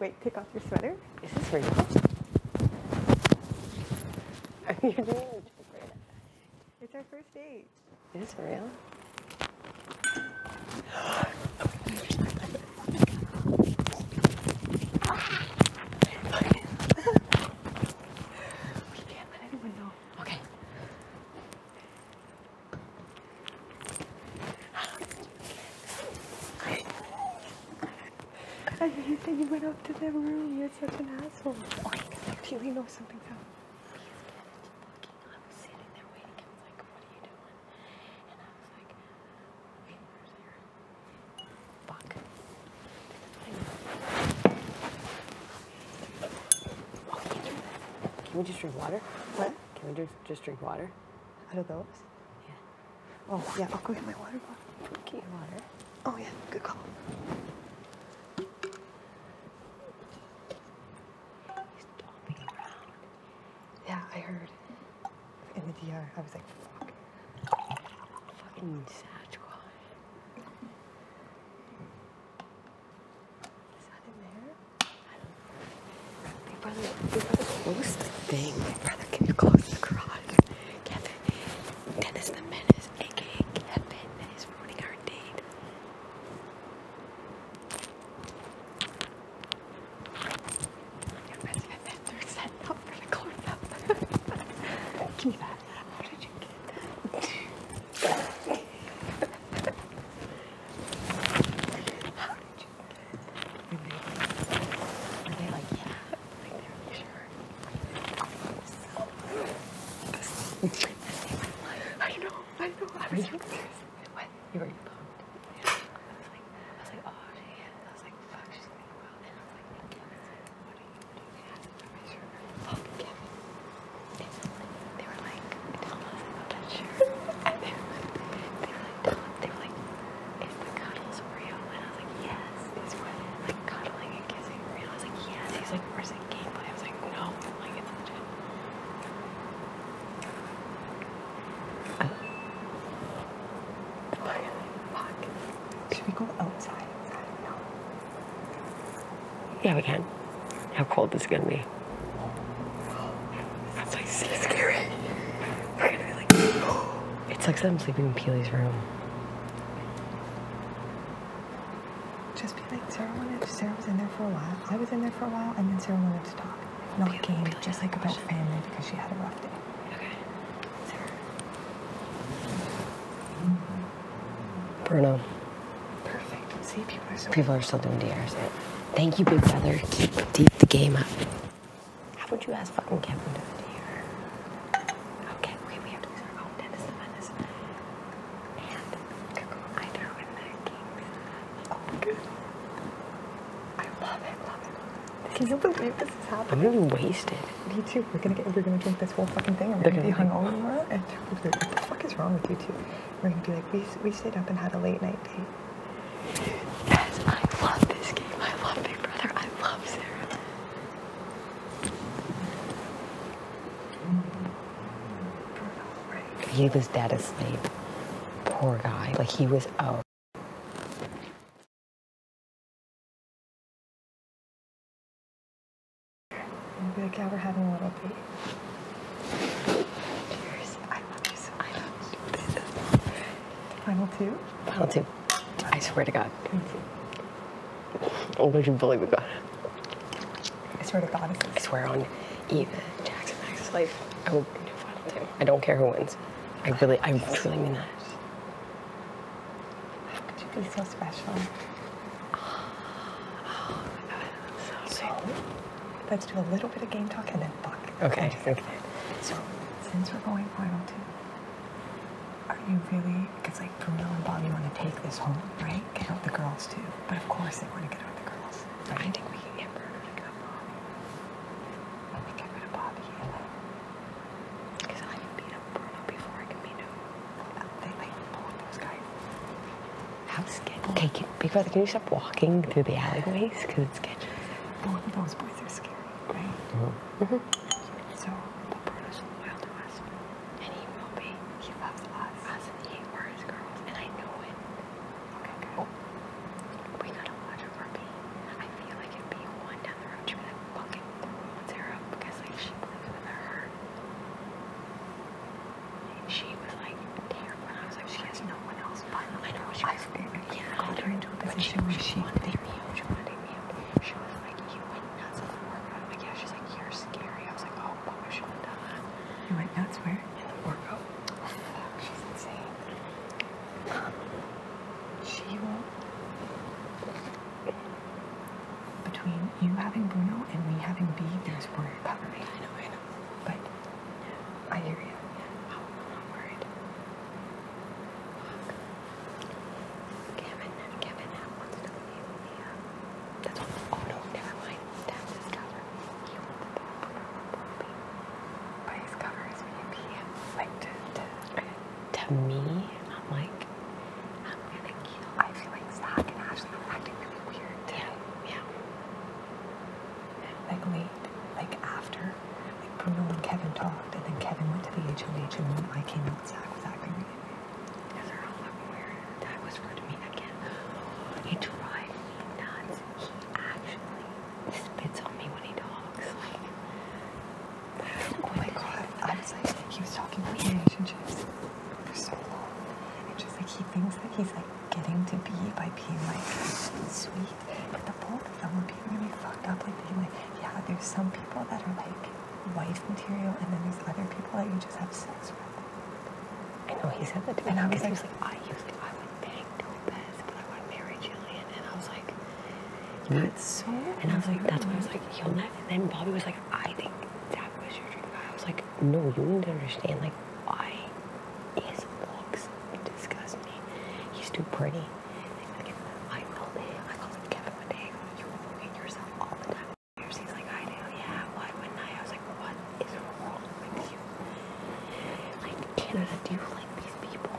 Wait, take off your sweater. Is this real? Are you doing a joke right now? It's our first date. Is this real? We can't let anyone know. Okay. I mean, you said you went up to their room. You're such an asshole. Okay, because I really know something's up. I was sitting there waiting. I was like, what are you doing? And I was like, wait, where's Sarah? Fuck. Can we just drink water? What? Can we just drink water? Out of those? Yeah. Oh, yeah, I'll go get my water bottle. Get your water. Oh, yeah, good call. He's stomping around. Yeah, I heard. In the DR, I was like, fuck. Fucking Sasquatch. Is that in there? Big brother, close the thing. Big brother, can you close the garage? Kevin, Dennis the Menace, aka Kevin, is ruining our date. They're setting up for the close-up. Give me that. How did you get that? How did you get it? Were they like, yeah? Like, they're really sure. I know. I was like, What? You were pumped. Yeah. I was like, oh shit. I was like, fuck, she's gonna go out. And I was like, Kevin, what do you have for my shirt? Oh, Kevin. They were like, tell us about that shirt. And they were like, is the cuddles real? And I was like, yes. Is what? Like cuddling and kissing real? I was like, yes. He's like, where's it gameplay? I was like, no. Like, it's legit. should we go outside? No. Yeah, we can. How cold is it gonna be? That's like so scary. We're gonna be like, it's like I'm sleeping in Peely's room. Just be like, Sarah was in there for a while. I was in there for a while, and then Sarah wanted to talk. Not game, just like about family because she had a rough day. Okay. Sarah. Bruno. Perfect. See, People are still doing DRs. Thank you, big brother. Keep the game up. How would you ask fucking Kevin to do a DR? Okay, we have to use our own Dennis the Menace. And I threw in the kings. Oh, good. I love it. Can you believe this is I'm happening? gonna be wasted. Me too. We're gonna drink this whole fucking thing, and we're gonna be hungover tomorrow. And we're gonna be like, what the fuck is wrong with you two? We're gonna be like, we stayed up and had a late night date. Yes, I love this game. I love Big Brother. I love Sarah. Right. He was dead asleep. Poor guy. Like he was out. We'll be like, yeah, we're having a little date. Cheers. I love you so much. I love you. Final two? Final two. I swear to God. Me too. Oh, would you believe it, God? I swear to God. I swear on Eva Jackson Max's life, I will do final two. I don't care who wins. I truly mean that. How could you be so special? So, let's do a little bit of game talk and then fuck. Okay. So, since we're going final two, are you really, because like Bruno and Bobby want to take this home, right? Get out the girls too. But of course they want to get out the girls. Right? I think we can get Bruno to get Bobby. Let me get rid of Bobby and then Because I can beat up Bruno before I can beat him. they like both those guys. How sketchy. Okay, Big Brother, can you stop walking through the alleyways? Because it's sketchy. Both of those boys are scary, right? Mm-hmm. So, But Bruno's loyal to us. And he will be. he loves us. Us and he were his girls. And I know it. Okay, good. We gotta watch over B. I feel like if B won down between you having Bruno and me having B, there's we're recovery. I know. But I hear you. Yeah. I'm not worried. Kevin wants to be with me. That's what. Oh no, never mind. That's his cover. He wants to talk about Bobby. But his cover is me and B. Like To me, I'm like, I'm gonna kill. I feel like Zach and Ashley were acting really weird today. Yeah. Like late, like after, like Bruno and Kevin talked, and then Kevin went to the HOH, and then I came out. Zach was acting really weird. Because they're all fucking weird. Dad whispered to me again. He drives me nuts. He actually spits on me when he talks. Like, Oh my god! I was like, he was talking about relationships for so long, and just like he thinks that he's like getting to be by being like sweet, but the both of them are being really fucked up. Like being like, yeah, there's some people that are like wife material, and then there's other people that you just have sex with. I know he said that to me. And I was Because like, he was like, I would bang Lopez, but I would marry Jillian. And I was like, that's so. and I was like, that's why I was like, he'll not. And then Bobby was like, I think Zach was your dream guy. I was like, no, you need to understand. Like, his looks disgust me. He's too pretty. Like, I told Kevin one day, you look at yourself all the time. He's like, I do. Yeah, why wouldn't I? I was like, what is wrong with you? Like, Canada, do you like these people?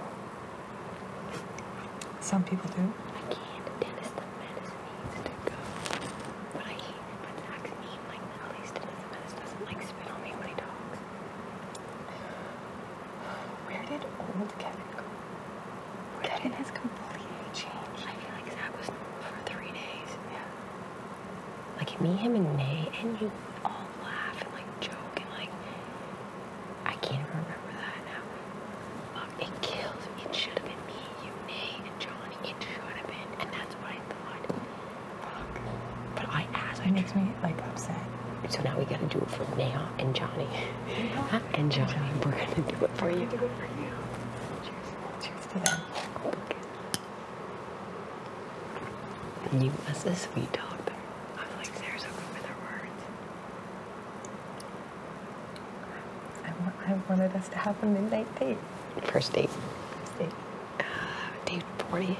Some people do. I can't. Dennis the Menace needs to go. But I hate it. But Zach's mean. Like, at least Dennis the Menace doesn't like spit on me when he talks. Where did old Kevin go? Kevin has completely changed. I feel like Zach was normal for 3 days. Yeah. Like, me, him, and Nay, and you all laugh and like joke and like, I can't even remember that now. Fuck, it kills me. It should have been me, you, Nay, and Johnny. It should have been, and that's what I thought. Fuck. But It makes me like upset. So now we gotta do it for Neha and Johnny. And Johnny. We're gonna do it for you. Do it for you. Cheers to them. You must have sweet talked them. I was like, Sarah's so good with her words. I wanted us to have a midnight date. First date. First date. Date 40.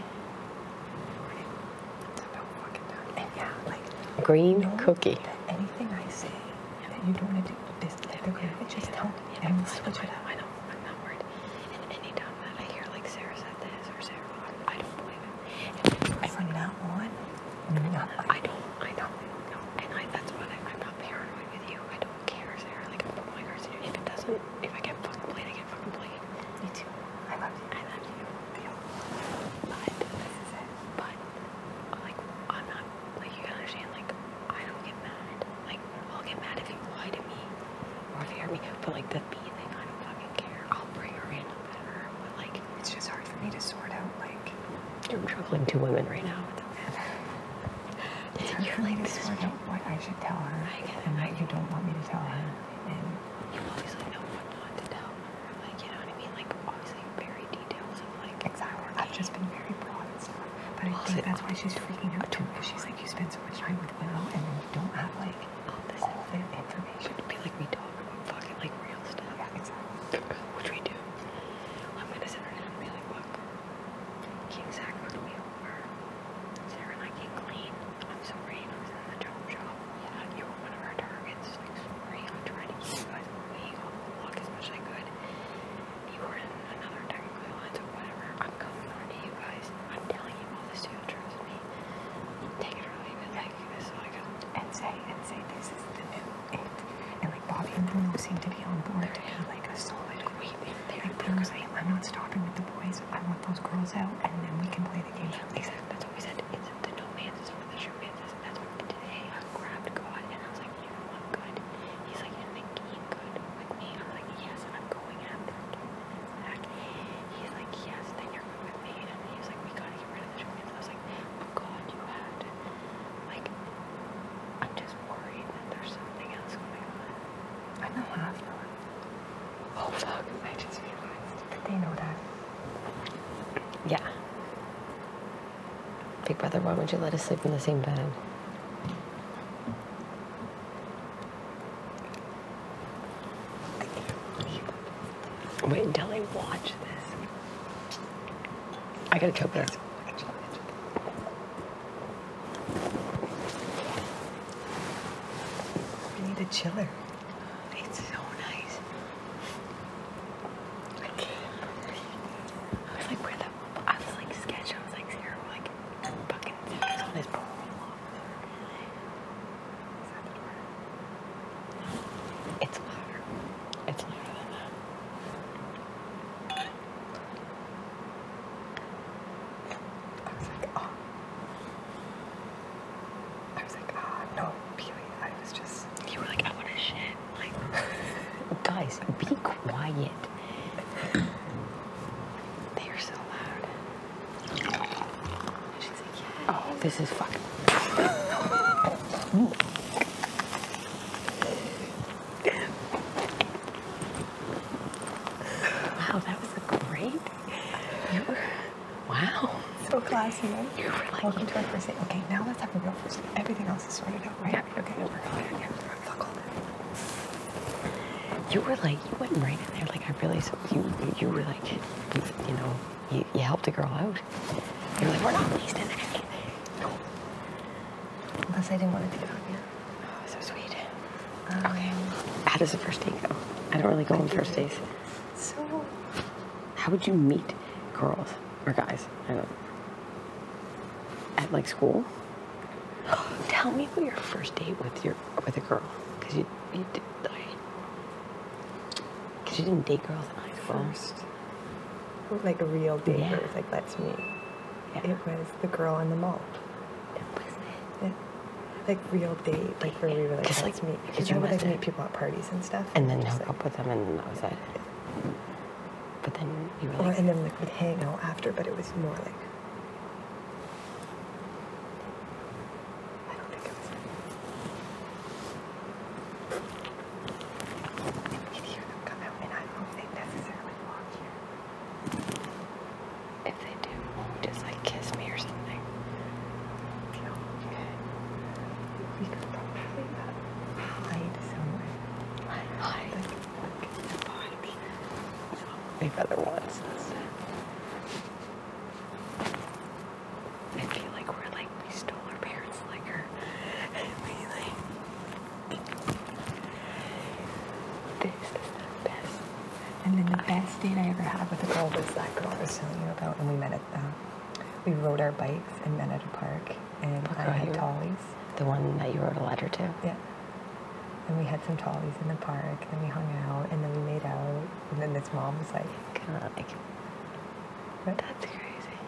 It's about fucking time. And yeah, like Green know cookie. that anything I say that you don't want to do this typically, just tell me and we'll switch it up. I know. I'm not worried. And anytime that I hear like Sarah said this or Sarah, I don't believe it. From now on, nothing. I don't. No. And that's what I'm not paranoid with you. I don't care, Sarah. Like, I put my cards in. If I get fucking played, I get fucking played. Me too. I love you. I love you. Deal. But This is it. like, I'm not, like, you gotta understand, like, I don't get mad. Like, I'll get mad if you lie to me or if you hurt me. But, like, the B thing, I don't fucking care. I'll bring her in, I'll pet her. But, like, It's just hard for me to sort out, like, you're juggling 2 women right now. it's hard for me to sort out what I should tell her and what you don't want me to tell her. And You obviously know what not to tell her. Like, you know what I mean? Like, obviously, very details of, like, exactly. I've just been very broad and stuff. But I think that's why she's freaking out too, because she's like, you spend so much time with Willow and then you don't have, like, all the information. It'd be like we talk about fucking, like, real stuff. Yeah, exactly. Which we do. I'm gonna sit her down and be like, look, King Zach fucked me over. Sarah and I can't clean. I'm sorry. I was in the job shop. Yeah, you were one of our targets. Like, sorry. I'm trying to keep you guys away off the block as much as I could. You were in another technically line, so whatever. I'm coming on to you guys. I'm telling you all this too. Trust me. Take it or leave it. Like, this is what I got. And say this is the new it. And like Bobby and Bruno seem to be on board to be like a solid group. Like Bruno's like, I'm not stopping with the boys. I want those girls out and then we can play the game. Exactly. That's what we said. It's the no man's for the true man's. That's what today I grabbed God and I was like, you know what, good. He's like, you're making good with me. I'm like, yes, I'm going after Zach. He's like, yes, then you're good with me. And he's like, we gotta get rid of the true man's. I was like, oh God, you had. Like, I'm just worried that there's something else going on. I know half of it. Oh fuck, I just realized that they know that. Yeah. Big brother, why would you let us sleep in the same bed? Wait until I watch this. I gotta choke this. We need a chiller. It's so nice. I can't breathe. I was like, where the? I was like sketched. I was like, here, like, fucking he's on his parole officer. Is that the door? It's louder. It's louder than that. I was like, oh. I was like, ah, no, Peely. I was just. You were like, I want to shit. Like, guys, be quiet. They are so loud. She's like, yeah. Oh, this is fucking. Wow, that was great. You were. Wow. So classy, right? You were like. Welcome to our first date. Okay, now let's have a real first date. Everything else is sorted out, right? Yeah. Okay, we're going. Yeah, fuck all that. You were like, you went right in there. Like, I really, so you were like, you know, you helped a girl out. You're like, we're not wasting anything. No. Unless I didn't want it to get on you. Oh, so sweet. Okay. How does the first date go? I don't really go on first dates. So, How would you meet girls or guys? I don't know. At like school? Tell me about your first date with a girl, because you did, because you didn't date girls in high school. first, like a real date Yeah. where it was like, let's meet. Yeah. It was the girl in the mall. Yeah. Like real date, like where we were like, 'Cause, let's like, meet. because Because you I would must like have- meet people at parties and stuff. And then just hook up with them, and that was it. But then you were Or, like, and then like we'd hang out after, but it was more like. I don't think it was. We'd hear them come out, and I don't know if they necessarily walk here. if they do, just like kiss me or something. You know, we could probably hide somewhere. Hi. Like, My brother wants us. I feel like we're like, we stole our parents' liquor. And we like, this is the best. and then the best date I ever had with a girl was that girl I was telling you about, and we met at we rode our bikes and met at a park, and What I girl had you- tallies. The one that you wrote a letter to. Yeah. And we had some tallies in the park, and we hung out, and then we made out, and then this mom was like, Kind of like, what? that's crazy.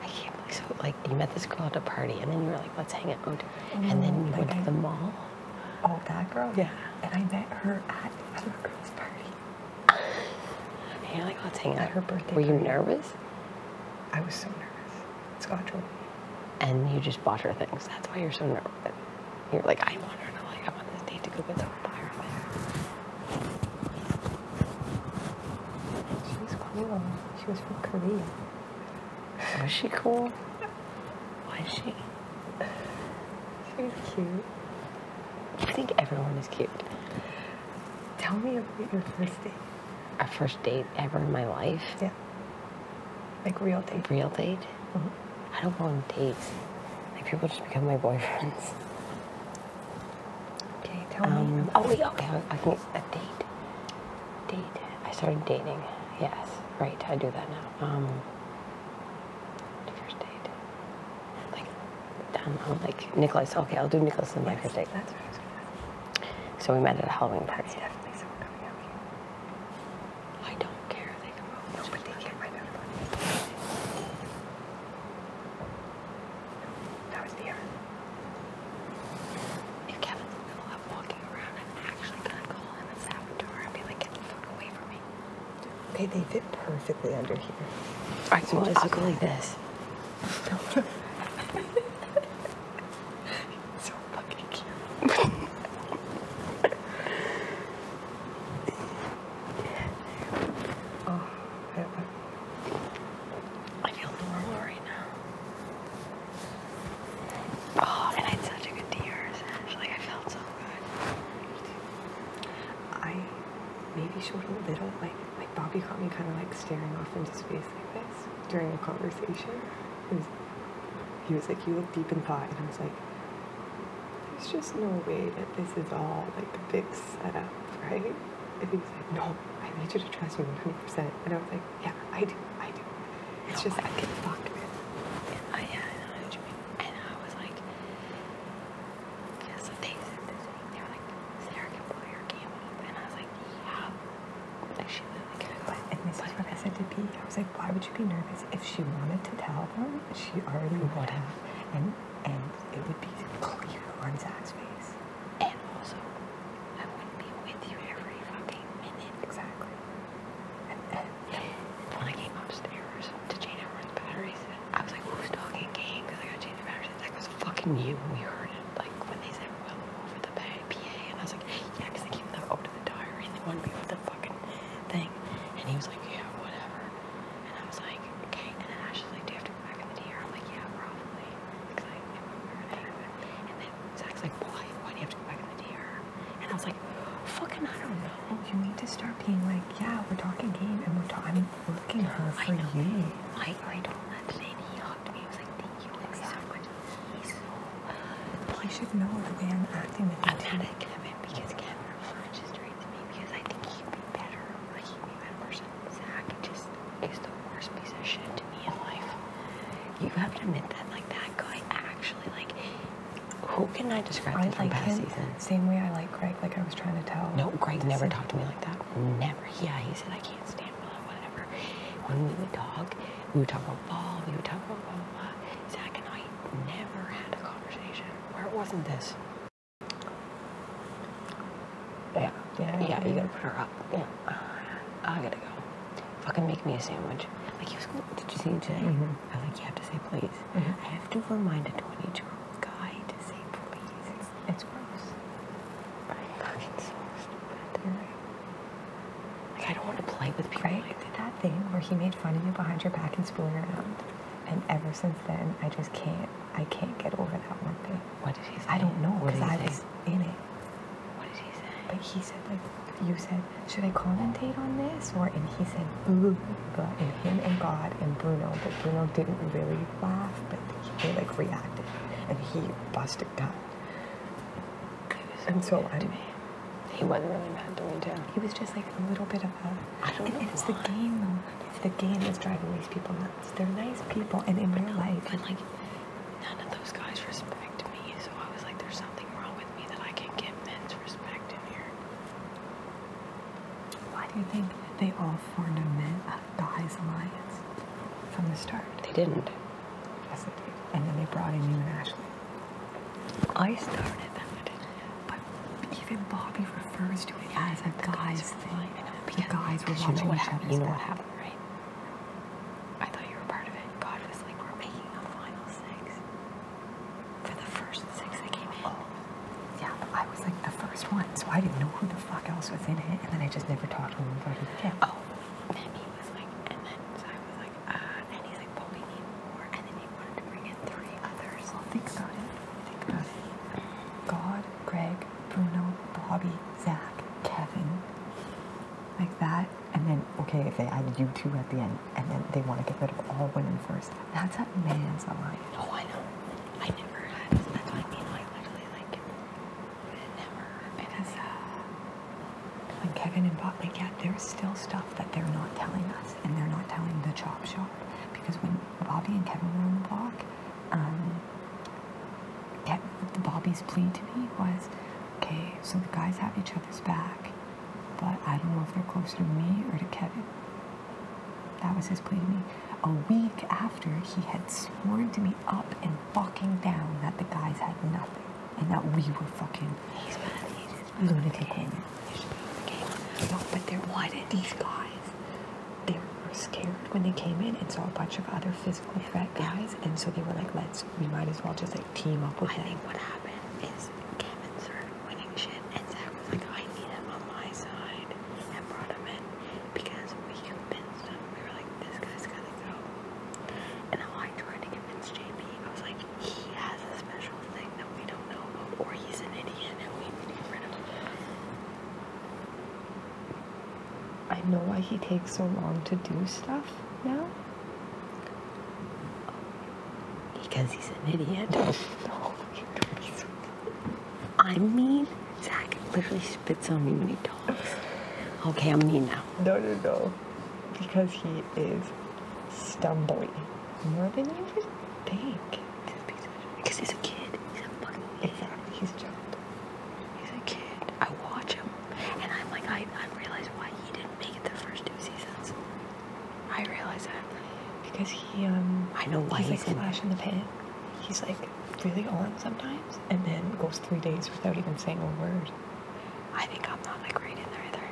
I can't believe, so like, you met this girl at a party, and then you were like, let's hang out. And then you like went to the mall. Oh, that girl? Yeah. And I met her at another girl's party. And you're like, let's hang out. At her birthday Were you party. nervous? I was so nervous. Scott drove me. And you just bought her things. That's why you're so nervous. You're like, I want her to like, I want this date to go get some buy her things. She was cool. She was from Korea. Was she cool? Was she? She was cute. I think everyone is cute. Tell me about your first date. Our first date ever in my life. Yeah. Like real date. Real date. Mhm. I don't go on dates. Like people just become my boyfriends. Okay, tell me. Oh wait, okay, I can a date. Date. I started dating. Yes, right. I do that now. The first date. Like, like Nicholas. Okay, I'll do Nicholas as my Yes, first date. that's what I was going to ask. So we met at a Halloween party. That's definitely someone coming out here. I don't care if they come over. No, but they can't find out about it. That was the end. If Kevin's in the middle of walking around, I'm actually gonna call him a saboteur and be like, get the fuck away from me. Okay, they fit perfectly under here. Alright, So well, just I'll go like this. So fucking cute. Oh, I feel normal right now. Oh, and I had such a good DRS. Like, I felt so good. I maybe he showed a little, like Bobby caught me kind of like staring off into space like this during a conversation. He was like, you look deep in thought, and I was like, there's just no way that this is all like a big setup, right? And he was like, no, I need you to trust me 100%. And I was like, yeah, I do. It's just, I get fucked with. Yeah, I know what you mean. And I was like, yeah, so they said this thing. They were like, Sarah can blow your game up. And I was like, yeah. Like, she literally could. And this is what I said to Pete. I was like, why would you be nervous? If she wanted to tell them, she already would have. And it would be clear on Zach's face. And also, I wouldn't be with you every fucking minute. Exactly. And when I came upstairs to change everyone's batteries, I was like, who's talking game? Because I gotta change the batteries. That was fucking you. We heard it. Like, when they said Willow over the PA. And I was like, yeah, because they came over to the diary and they wanted me with the fucking thing. And he was like, yeah, whatever. And I was like, okay. And then Ash was like, do you have to go back in the DR? I'm like, yeah, probably. Because I remember that. And then Zach's like, why? Why do you have to go back in the DR? And I was like, fucking, I don't know. you need to start being like, yeah, we're talking game, and I'm looking her for you. I told that today, and he hugged me. He was like, thank you like, so much. He's so... He should know the way I'm acting with I'm you. mad at Kevin because Kevin refers straight to me because I think he'd be better. Like, he'd be a better person. Zach just is the worst piece of shit to me in life. You have to admit that, like, that guy actually, like, who can I describe I him from like past him seasons? same way I like Greg, like I was trying to tell. No, Greg never talked to me like that. Never. Yeah, he said, I can't stand Willow, whatever. When we would talk about ball, we would talk about blah, blah, blah. Zach and I never had a conversation where it wasn't this. Yeah, you gotta put her up. Yeah. I gotta go. Fucking make me a sandwich. Like, he was going, did you see it today? Mm-hmm. I was like, you have to say please. I have to remind a 22-year-old guy to say please. It's gross. Fucking so stupid. Like, I don't want to play with people Greg like did that thing where he made fun of you behind your back and spooning around. And ever since then, I can't get over that one thing. What did he say? I don't know, What because did he I say? was in it. What did he say? But he said, like, you said, should I commentate on this? And he said, boo, blah, and him and God and Bruno, but Bruno didn't really laugh, but they, like, reacted. And he busted gut. And so to me. He wasn't really mad to me, too. He was just, like, a little bit of a... I don't know It's why. the game, though. It's the game that's driving these people nuts. They're nice people, and in real life... But, like, none of those guys respect me, so I was like, there's something wrong with me that I can get men's respect in here. Why do you think they all formed a guys alliance from the start? They didn't. Yes, they did. And then they brought in you and Ashley. I started that. But even Bobby refers to it as a guys thing. I know, The guys were you know watching what each happened. other's You know what back. happened, right? I thought you were part of it. God was like, we're making a final six for the first six that came in. Yeah, but I was like the first one, so I didn't know who the fuck else was in it, and then I just never talked to him about it again. Oh, then he was like, and then Zach was like, and he's like, but we need more, and then he wanted to bring in 3 others. Well, think about it. God, Greg, Bruno, Bobby, Zach, Kevin, like that, and then, okay, if they added you 2 at the end, and then they want to get rid of all women first, that's a man's alliance. Oh, I know. I never had. That's what I mean. Like, literally, like, never. Because when Kevin and Bob, like, yeah, there's still stuff that they're not telling us, and they're not telling the chop shop. Because when Bobby and Kevin were on the block, Bobby's plea to me was, okay, so the guys have each other's back, but I don't know if they're closer to me or to Kevin. That was his plea to me. A week after, he had sworn to me up and fucking down that the guys had nothing, and that we were fucking He's bad. He's just lunatic women. He's just bad at the game. No, but why did these guys? They were scared when they came in and saw a bunch of other physical threat guys, and so they were like, we might as well just, like, team up with I them. think what happened is Kevin started winning shit, and Zach was like, I need him on my side, and brought him in because we convinced him. We were like, this guy's gotta go. And I tried to convince JP. I was like, he has a special thing that we don't know about, or he's an idiot, and we need to get rid of him. I know why he takes so long to do stuff now. Because he's an idiot. No, you don't be so I'm mean. Zach literally spits on me when he talks. Okay, I'm mean now. No. Because he is stumbling more than you would think. Because he's a kid. He's a fucking kid. Exactly, he's a child. He's a kid. I watch him, and I'm like, I realize why he didn't make it the first 2 seasons. I realize that. Because he, I know why he's like in flash in the pan. He's like really on sometimes, and then goes 3 days without even saying a word. I think I'm not like great in there either.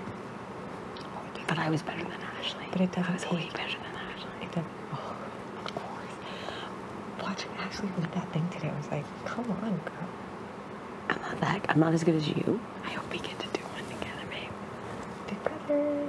But I was better than Ashley. But it doesn't I was way take- better than Ashley. It doesn't, oh, of course. Watching Ashley read that thing today, I was like, come on, girl. I'm not as good as you. I hope we get to do one together, babe. Big brother.